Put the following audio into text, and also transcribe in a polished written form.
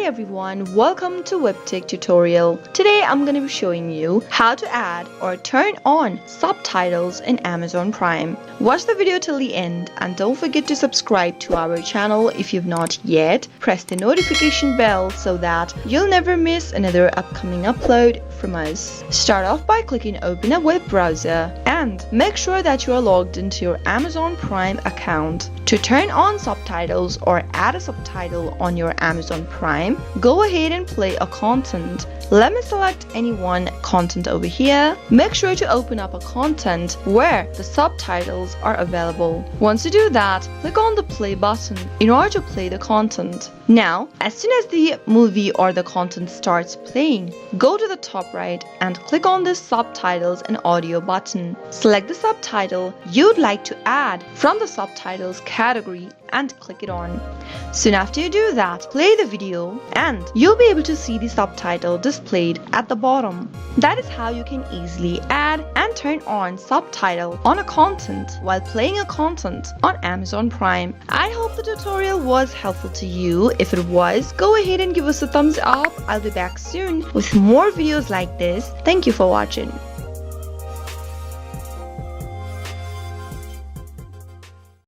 everyone, welcome to Webtech Tutorial. Today I'm going to be showing you how to add or turn on subtitles in Amazon Prime. Watch the video till the end and don't forget to subscribe to our channel if you've not yet. Press the notification bell so that you'll never miss another upcoming upload from us. Start off by clicking open a web browser and make sure that you are logged into your Amazon Prime account. To turn on subtitles or add a subtitle on your Amazon Prime, go ahead and play a content. Let me select any one content over here. Make sure to open up a content where the subtitles are available. Once you do that, click on the play button in order to play the content. Now, as soon as the movie or the content starts playing, go to the top right and click on the subtitles and audio button. Select the subtitle you'd like to add from the subtitles category and click it on. Soon after you do that, play the video and you'll be able to see the subtitle displayed at the bottom. That is how you can easily add and turn on subtitle on a content while playing a content on Amazon Prime. I hope the tutorial was helpful to you. If it was, go ahead and give us a thumbs up. I'll be back soon with more videos like this. Thank you for watching.